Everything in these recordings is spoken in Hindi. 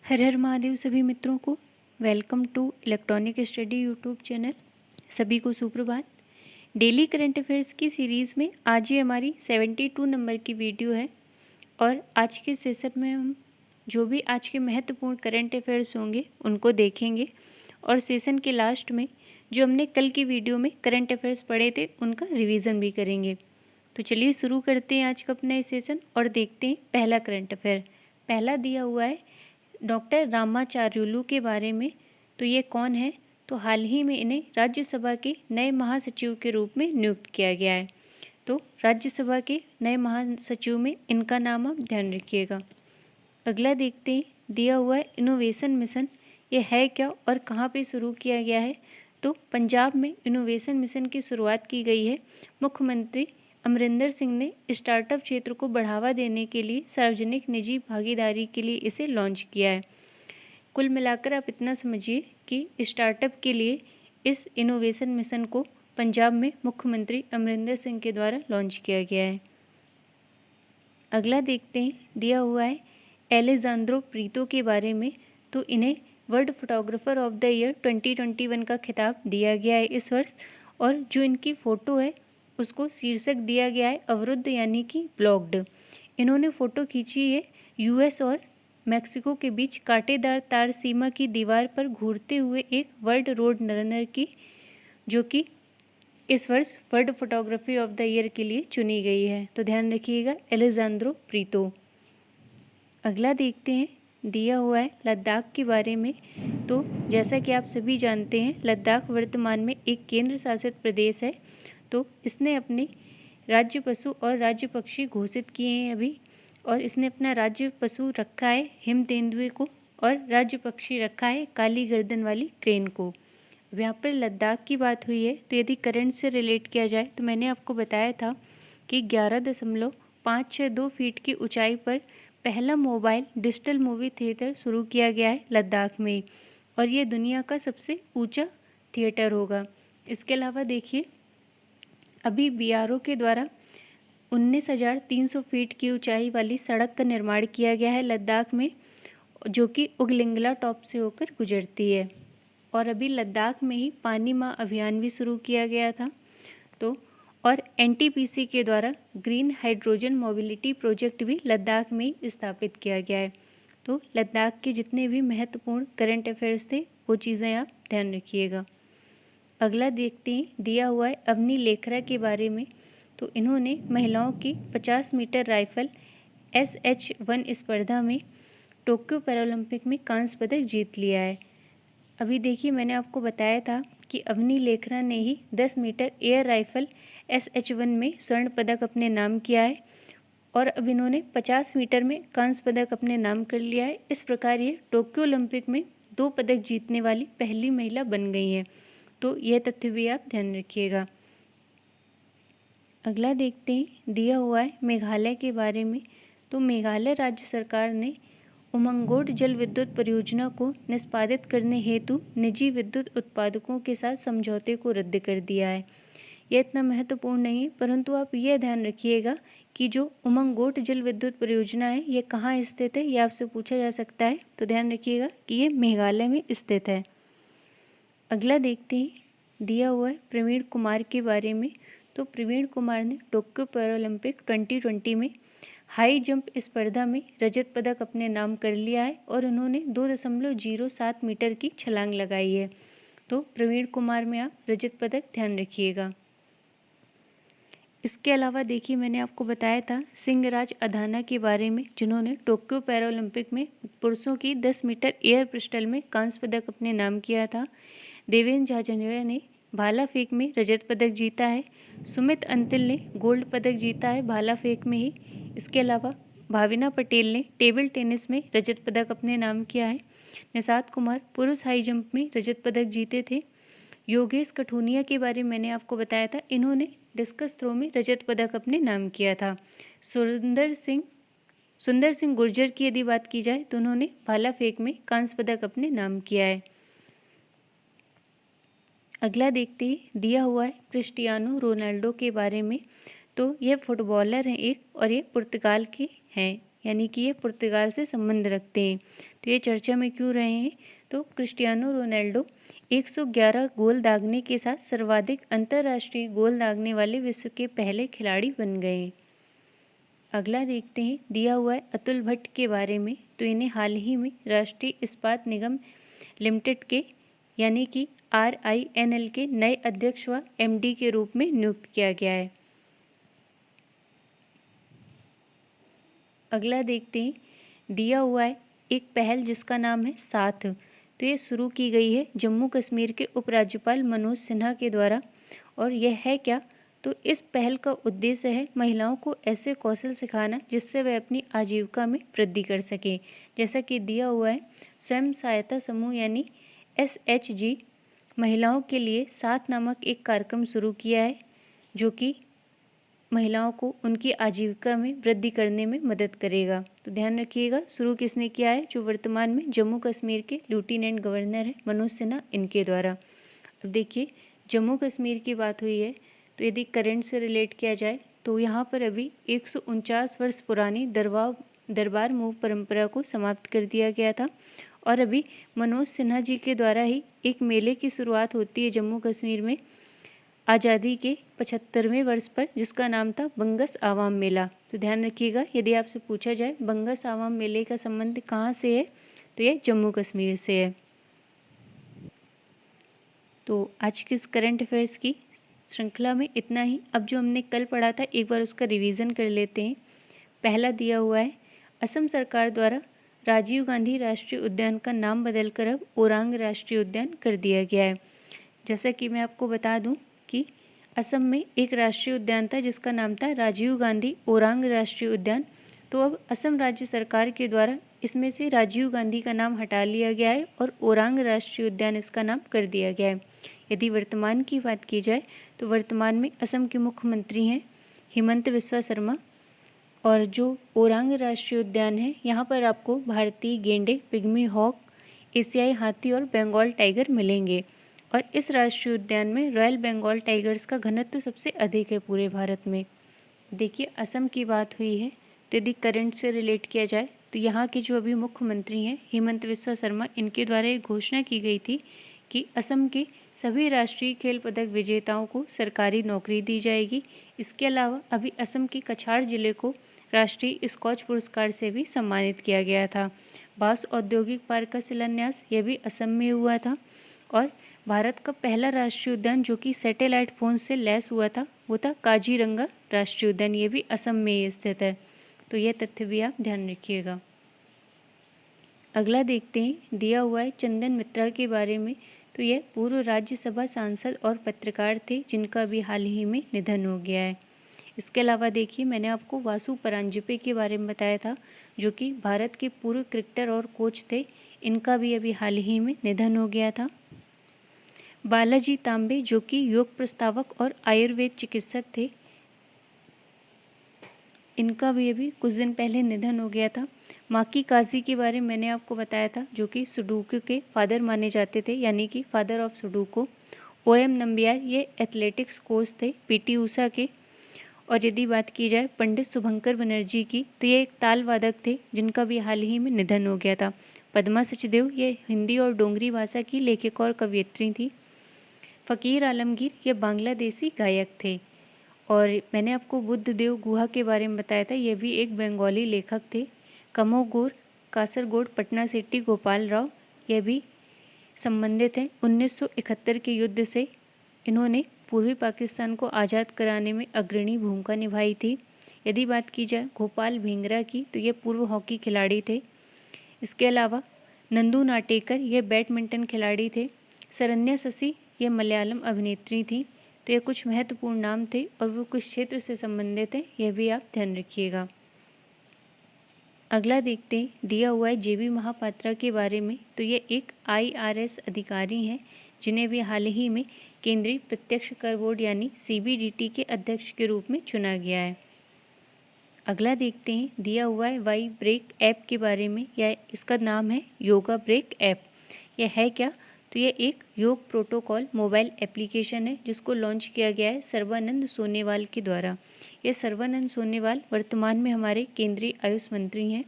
हर हर महादेव सभी मित्रों को welcome to electronic study YouTube channel. सभी को सुप्रभात। डेली करंट अफेयर्स की सीरीज़ में आज ये हमारी 72 नंबर की वीडियो है और आज के सेशन में हम जो भी आज के महत्वपूर्ण करंट अफेयर्स होंगे उनको देखेंगे और सेशन के लास्ट में जो हमने कल की वीडियो में करंट अफेयर्स पढ़े थे उनका रिवीजन भी करेंगे। तो चलिए शुरू करते हैं आज का अपना सेशन और देखते हैं पहला करंट अफेयर। पहला दिया हुआ है डॉक्टर रामाचार्युलू के बारे में। तो ये कौन है? तो हाल ही में इन्हें राज्यसभा के नए महासचिव के रूप में नियुक्त किया गया है। तो राज्यसभा के नए महासचिव में इनका नाम आप ध्यान रखिएगा। अगला देखते हैं, दिया हुआ है इनोवेशन मिशन। ये है क्या और कहाँ पे शुरू किया गया है? तो पंजाब में इनोवेशन मिशन की शुरुआत की गई है। मुख्यमंत्री अमरिंदर सिंह ने स्टार्टअप क्षेत्र को बढ़ावा देने के लिए सार्वजनिक निजी भागीदारी के लिए इसे लॉन्च किया है। कुल मिलाकर आप इतना समझिए कि स्टार्टअप के लिए इस इनोवेशन मिशन को पंजाब में मुख्यमंत्री अमरिंदर सिंह के द्वारा लॉन्च किया गया है। अगला देखते हैं, दिया हुआ है एलेजांद्रो प्रीतो के बारे में। तो इन्हें world photographer of the year 2021 का खिताब दिया गया है इस वर्ष। और जो इनकी फ़ोटो है उसको शीर्षक दिया गया है अवरुद्ध यानी कि ब्लॉक्ड। इन्होंने फ़ोटो खींची है यूएस और मैक्सिको के बीच कांटेदार तार सीमा की दीवार पर घूरते हुए एक वर्ल्ड रोड रनर की, जो कि इस वर्ष world photography of the year के लिए चुनी गई है। तो ध्यान रखिएगा, एलेजांद्रो प्रीतो। अगला देखते हैं, दिया हुआ है लद्दाख के बारे में। तो जैसा कि आप सभी जानते हैं, लद्दाख वर्तमान में एक केंद्र शासित प्रदेश है। तो इसने अपने राज्य पशु और राज्य पक्षी घोषित किए हैं अभी, और इसने अपना राज्य पशु रखा है हिम तेंदुए को और राज्य पक्षी रखा है काली गर्दन वाली क्रेन को। अब यहाँ पर लद्दाख की बात हुई है, तो यदि करंट से रिलेट किया जाए तो मैंने आपको बताया था कि 11.562 फीट की ऊंचाई पर पहला मोबाइल डिजिटल मूवी थिएटर शुरू किया गया है लद्दाख में, और ये दुनिया का सबसे ऊंचा थिएटर होगा। इसके अलावा देखिए, अभी बीआरओ के द्वारा 19,300 फीट की ऊंचाई वाली सड़क का निर्माण किया गया है लद्दाख में, जो कि उगलिंगला टॉप से होकर गुजरती है। और अभी लद्दाख में ही पानी माँ अभियान भी शुरू किया गया था। तो और एनटीपीसी के द्वारा ग्रीन हाइड्रोजन मोबिलिटी प्रोजेक्ट भी लद्दाख में ही स्थापित किया गया है। तो लद्दाख के जितने भी महत्वपूर्ण करंट अफेयर्स थे वो चीज़ें आप ध्यान रखिएगा। अगला देखते हैं, दिया हुआ है अवनी लेखरा के बारे में। तो इन्होंने महिलाओं की 50 मीटर राइफल SH1 स्पर्धा में टोक्यो पैरालंपिक में कांस्य पदक जीत लिया है। अभी देखिए, मैंने आपको बताया था कि अवनी लेखरा ने ही 10 मीटर एयर राइफल SH1 में स्वर्ण पदक अपने नाम किया है, और अब इन्होंने 50 मीटर में कांस्य पदक अपने नाम कर लिया है। इस प्रकार ये टोक्यो ओलंपिक में 2 पदक जीतने वाली पहली महिला बन गई हैं। तो यह तथ्य भी आप ध्यान रखिएगा। अगला देखते हैं, दिया हुआ है मेघालय के बारे में। तो मेघालय राज्य सरकार ने उमंगोट जल विद्युत परियोजना को निष्पादित करने हेतु निजी विद्युत उत्पादकों के साथ समझौते को रद्द कर दिया है। यह इतना महत्वपूर्ण नहीं है, परंतु आप यह ध्यान रखिएगा कि जो उमंगोट जल विद्युत परियोजना है ये कहाँ स्थित है, ये आपसे पूछा जा सकता है। तो ध्यान रखिएगा कि ये मेघालय में स्थित है। अगला देखते हैं, दिया हुआ है प्रवीण कुमार के बारे में। तो प्रवीण कुमार ने टोक्यो पैरालंपिक 2020 में हाई जंप स्पर्धा में रजत पदक अपने नाम कर लिया है, और उन्होंने 2.07 मीटर की छलांग लगाई है। तो प्रवीण कुमार में आप रजत पदक ध्यान रखिएगा। इसके अलावा देखिए, मैंने आपको बताया था सिंहराज अधाना के बारे में, जिन्होंने टोक्यो पैरालंपिक में पुरुषों की 10 मीटर एयर पिस्टल में कांस्य पदक अपने नाम किया था। देवेंद्र झाझड़िया ने भाला फेंक में रजत पदक जीता है। सुमित अंतिल ने गोल्ड पदक जीता है भाला फेंक में ही। इसके अलावा भाविना पटेल ने टेबल टेनिस में रजत पदक अपने नाम किया है। निषाद कुमार पुरुष हाई जंप में रजत पदक जीते थे। योगेश कठुनिया के बारे में मैंने आपको बताया था, इन्होंने डिस्कस थ्रो में रजत पदक अपने नाम किया था। सुंदर सिंह गुर्जर की यदि बात की जाए तो उन्होंने भाला फेंक में कांस्य पदक अपने नाम किया है। अगला देखते ही, दिया हुआ है क्रिस्टियानो रोनाल्डो के बारे में। तो ये फुटबॉलर हैं एक, और ये पुर्तगाल के हैं। यानी कि ये पुर्तगाल से संबंध रखते हैं। तो ये चर्चा में क्यों रहे हैं? तो क्रिस्टियानो रोनाल्डो 111 गोल दागने के साथ सर्वाधिक अंतर्राष्ट्रीय गोल दागने वाले विश्व के पहले खिलाड़ी बन गए। अगला देखते हैं दिया हुआ है अतुल भट्ट के बारे में। तो इन्हें हाल ही में राष्ट्रीय इस्पात निगम लिमिटेड के यानी कि RINL के नए अध्यक्ष व MD के रूप में नियुक्त किया गया है। अगला देखते हैं दिया हुआ है एक पहल जिसका नाम है साथ। तो ये शुरू की गई है जम्मू कश्मीर के उपराज्यपाल मनोज सिन्हा के द्वारा। और यह है क्या? तो इस पहल का उद्देश्य है महिलाओं को ऐसे कौशल सिखाना जिससे वे अपनी आजीविका में वृद्धि कर सकें। जैसा कि दिया हुआ है स्वयं सहायता समूह यानी SHG महिलाओं के लिए साथ नामक एक कार्यक्रम शुरू किया है जो कि महिलाओं को उनकी आजीविका में वृद्धि करने में मदद करेगा। तो ध्यान रखिएगा शुरू किसने किया है? जो वर्तमान में जम्मू कश्मीर के लेफ्टिनेंट गवर्नर हैं मनोज सिन्हा, इनके द्वारा। अब देखिए जम्मू कश्मीर की बात हुई है तो यदि करंट से रिलेट किया जाए तो यहाँ पर अभी 149 वर्ष पुरानी दरबार मूव परंपरा को समाप्त कर दिया गया था। और अभी मनोज सिन्हा जी के द्वारा ही एक मेले की शुरुआत होती है जम्मू कश्मीर में आज़ादी के 75वें वर्ष पर, जिसका नाम था बंगस आवाम मेला। तो ध्यान रखिएगा यदि आपसे पूछा जाए बंगस आवाम मेले का संबंध कहाँ से है तो यह जम्मू कश्मीर से है। तो आज की इस करंट अफेयर्स की श्रृंखला में इतना ही। अब जो हमने कल पढ़ा था एक बार उसका रिवीजन कर लेते हैं। पहला दिया हुआ है असम सरकार द्वारा राजीव गांधी राष्ट्रीय उद्यान का नाम बदलकर अब ओरांग राष्ट्रीय उद्यान कर दिया गया है। जैसा कि मैं आपको बता दूं कि असम में एक राष्ट्रीय उद्यान था जिसका नाम था राजीव गांधी ओरांग राष्ट्रीय उद्यान। तो अब असम राज्य सरकार के द्वारा इसमें से राजीव गांधी का नाम हटा लिया गया है और ओरांग राष्ट्रीय उद्यान इसका नाम कर दिया गया है। यदि वर्तमान की बात की जाए तो वर्तमान में असम के मुख्यमंत्री हैं हिमंत बिस्वा शर्मा। और जो ओरांग राष्ट्रीय उद्यान है यहाँ पर आपको भारतीय गेंडे, पिग्मी हॉक, एशियाई हाथी और बंगाल टाइगर मिलेंगे। और इस राष्ट्रीय उद्यान में रॉयल बंगाल टाइगर्स का घनत्व सबसे अधिक है पूरे भारत में। देखिए असम की बात हुई है तो यदि करंट से रिलेट किया जाए तो यहाँ के जो अभी मुख्यमंत्री हैं हिमंत बिस्वा शर्मा, इनके द्वारा एक घोषणा की गई थी कि असम के सभी राष्ट्रीय खेल पदक विजेताओं को सरकारी नौकरी दी जाएगी। इसके अलावा अभी असम के कछार जिले को राष्ट्रीय स्कॉच पुरस्कार से भी सम्मानित किया गया था। बांस औद्योगिक पार्क का शिलान्यास यह भी असम में हुआ था। और भारत का पहला राष्ट्रीय उद्यान जो कि सैटेलाइट फोन से लैस हुआ था वो था काजीरंगा राष्ट्रीय उद्यान, ये भी असम में ही स्थित है। तो यह तथ्य भी आप ध्यान रखिएगा। अगला देखते हैं दिया हुआ है चंदन मित्रा के बारे में। तो यह पूर्व राज्यसभा सांसद और पत्रकार थे जिनका भी हाल ही में निधन हो गया है। इसके अलावा देखिए मैंने आपको वासु परांजपे के बारे में बताया था जो कि भारत के पूर्व क्रिकेटर और कोच थे, इनका भी अभी हाल ही में निधन हो गया था। बालाजी तांबे जो कि योग प्रस्तावक और आयुर्वेद चिकित्सक थे, इनका भी अभी कुछ दिन पहले निधन हो गया था। माकी काजी के बारे में मैंने आपको बताया था जो कि सुडोकू के फादर माने जाते थे यानी कि father of sudoku. OM Nambiar ये एथलेटिक्स कोच थे PT ऊषा के। और यदि बात की जाए पंडित शुभंकर बनर्जी की तो ये एक ताल वादक थे जिनका भी हाल ही में निधन हो गया था। पद्मा सचदेव ये हिंदी और डोगरी भाषा की लेखक और कवयित्री थी। फ़कीर आलमगीर ये बांग्लादेशी गायक थे। और मैंने आपको बुद्ध देव गुहा के बारे में बताया था, ये भी एक बंगाली लेखक थे। कमोगोर कासरगोड पटना सिटी गोपाल राव ये भी संबंधित हैं 1971 के युद्ध से। इन्होंने पूर्वी पाकिस्तान को आज़ाद कराने में अग्रणी भूमिका निभाई थी। यदि बात की जाए गोपाल भेंगरा की तो ये पूर्व हॉकी खिलाड़ी थे। इसके अलावा नंदू नाटेकर ये बैडमिंटन खिलाड़ी थे। शरण्या शशि ये मलयालम अभिनेत्री थी। तो ये कुछ महत्वपूर्ण नाम थे और वो किस क्षेत्र से संबंधित हैं यह भी आप ध्यान रखिएगा। अगला देखते हैं दिया हुआ है JB महापात्रा के बारे में। तो ये एक IRS अधिकारी हैं जिन्हें भी हाल ही में केंद्रीय प्रत्यक्ष कर बोर्ड यानी CBDT के अध्यक्ष के रूप में चुना गया है। अगला देखते हैं दिया हुआ है वाई ब्रेक ऐप के बारे में, या इसका नाम है योगा ब्रेक ऐप। यह है क्या? तो यह एक योग प्रोटोकॉल मोबाइल एप्लीकेशन है जिसको लॉन्च किया गया है सर्बानंद सोनेवाल के द्वारा। ये सर्बानंद सोनोवाल वर्तमान में हमारे केंद्रीय आयुष मंत्री हैं।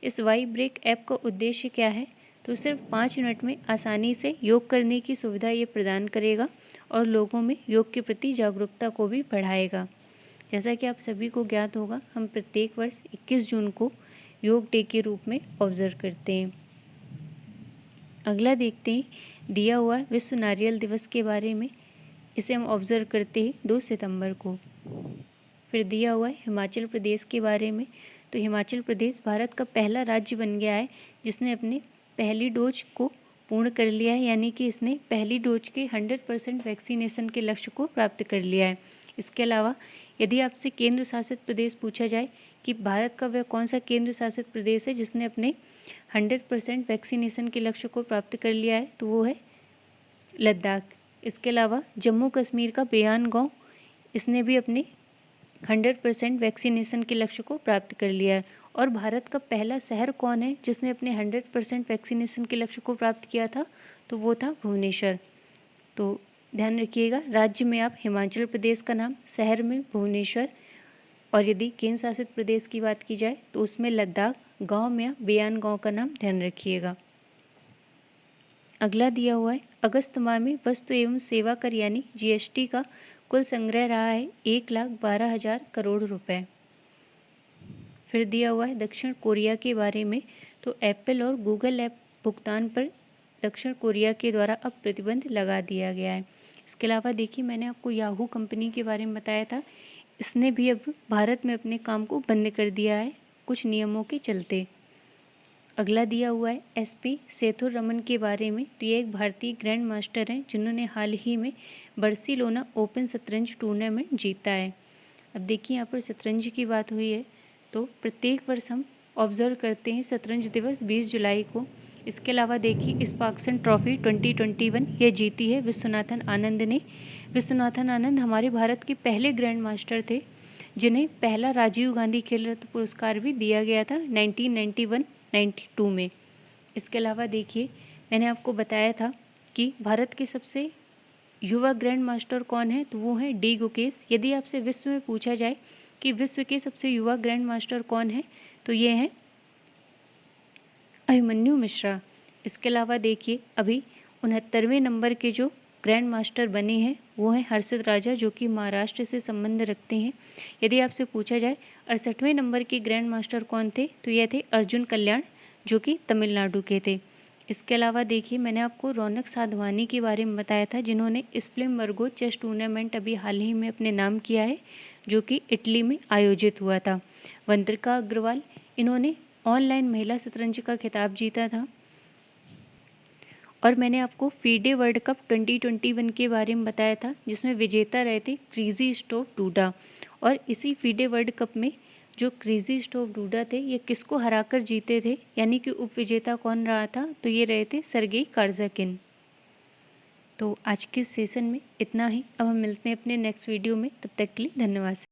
इस वाई ब्रेक ऐप का उद्देश्य क्या है? तो सिर्फ 5 मिनट में आसानी से योग करने की सुविधा ये प्रदान करेगा और लोगों में योग के प्रति जागरूकता को भी बढ़ाएगा। जैसा कि आप सभी को ज्ञात होगा, हम प्रत्येक वर्ष 21 जून को योग डे के रूप में ऑब्जर्व करते हैं। अगला देखते हैं दिया हुआ विश्व नारियल दिवस के बारे में। इसे हम ऑब्जर्व करते हैं 2 सितंबर को। फिर दिया हुआ है हिमाचल प्रदेश के बारे में। तो हिमाचल प्रदेश भारत का पहला राज्य बन गया है जिसने अपने पहली डोज को पूर्ण कर लिया है, यानी कि इसने पहली डोज के 100% वैक्सीनेशन के लक्ष्य को प्राप्त कर लिया है। इसके अलावा यदि आपसे केंद्र शासित प्रदेश पूछा जाए कि भारत का वह कौन सा केंद्र शासित प्रदेश है जिसने अपने 100% वैक्सीनेशन के लक्ष्य को प्राप्त कर लिया है, तो वो है लद्दाख। इसके अलावा जम्मू कश्मीर का बेयान गांव, इसने भी अपने 100% वैक्सीनेशन के लक्ष्य को प्राप्त कर लिया है। और भारत का पहला शहर कौन है जिसने अपने 100% वैक्सीनेशन के लक्ष्य को प्राप्त किया था? तो वो था भुवनेश्वर। तो ध्यान रखिएगा, राज्य में आप हिमाचल प्रदेश का नाम, शहर में भुवनेश्वर, और यदि केंद्र शासित प्रदेश की बात की जाए तो उसमें लद्दाख, गांव में आप बेयान गांव का नाम ध्यान रखिएगा। अगला दिया हुआ है अगस्त माह में वस्तु एवं सेवा कर यानी जीएसटी का कुल संग्रह रहा है 1,12,000 करोड़ रुपए। फिर दिया हुआ है दक्षिण कोरिया के बारे में। तो एप्पल और गूगल ऐप भुगतान पर दक्षिण कोरिया के द्वारा अब प्रतिबंध लगा दिया गया है। इसके अलावा देखिए, मैंने आपको याहू कंपनी के बारे में बताया था, इसने भी अब भारत में अपने काम को बंद कर दिया है कुछ नियमों के चलते। अगला दिया हुआ है एसपी सेथुर रमन के बारे में। तो ये एक भारतीय ग्रैंड मास्टर हैं जिन्होंने हाल ही में बार्सिलोना ओपन शतरंज टूर्नामेंट जीता है। अब देखिए, यहाँ पर शतरंज की बात हुई है तो प्रत्येक वर्ष हम ऑब्जर्व करते हैं शतरंज दिवस 20 जुलाई को। इसके अलावा देखिए, स्पार्क्सन ट्रॉफी 2021 यह जीती है विश्वनाथन आनंद ने। विश्वनाथन आनंद हमारे भारत के पहले ग्रैंड मास्टर थे जिन्हें पहला राजीव गांधी खेल रत्न पुरस्कार भी दिया गया था 1991-92 में। इसके अलावा देखिए, मैंने आपको बताया था कि भारत के सबसे युवा ग्रैंड मास्टर कौन है, तो वो है डी गुकेश। यदि आपसे विश्व में पूछा जाए कि विश्व के सबसे युवा ग्रैंड मास्टर कौन है, तो ये हैं अभिमन्यु मिश्रा। इसके अलावा देखिए, अभी 69वें नंबर के जो ग्रैंड मास्टर बने हैं वो हैं हर्षद राजा, जो कि महाराष्ट्र से संबंध रखते हैं। यदि आपसे पूछा जाए 68वें नंबर के ग्रैंड मास्टर कौन थे, तो ये थे अर्जुन कल्याण, जो कि तमिलनाडु के थे। इसके अलावा देखिए, मैंने आपको रौनक साधवानी के बारे में बताया था जिन्होंने स्प्लिमबर्गो चेस टूर्नामेंट अभी हाल ही में अपने नाम किया है, जो कि इटली में आयोजित हुआ था। वंद्रिका अग्रवाल, इन्होंने ऑनलाइन महिला शतरंज का खिताब जीता था। और मैंने आपको फीडे वर्ल्ड कप 2021 के बारे में बताया था जिसमें विजेता रहे थे क्रिस्टोफ डूडा। और इसी फीडे वर्ल्ड कप में जो क्रिस्टोफ डूडा थे, ये किसको हराकर जीते थे, यानी कि उपविजेता कौन रहा था, तो ये रहे थे सर्गेई कार्जाकिन। तो आज के सेशन में इतना ही। अब हम मिलते हैं अपने नेक्स्ट वीडियो में, तब तक के लिए धन्यवाद।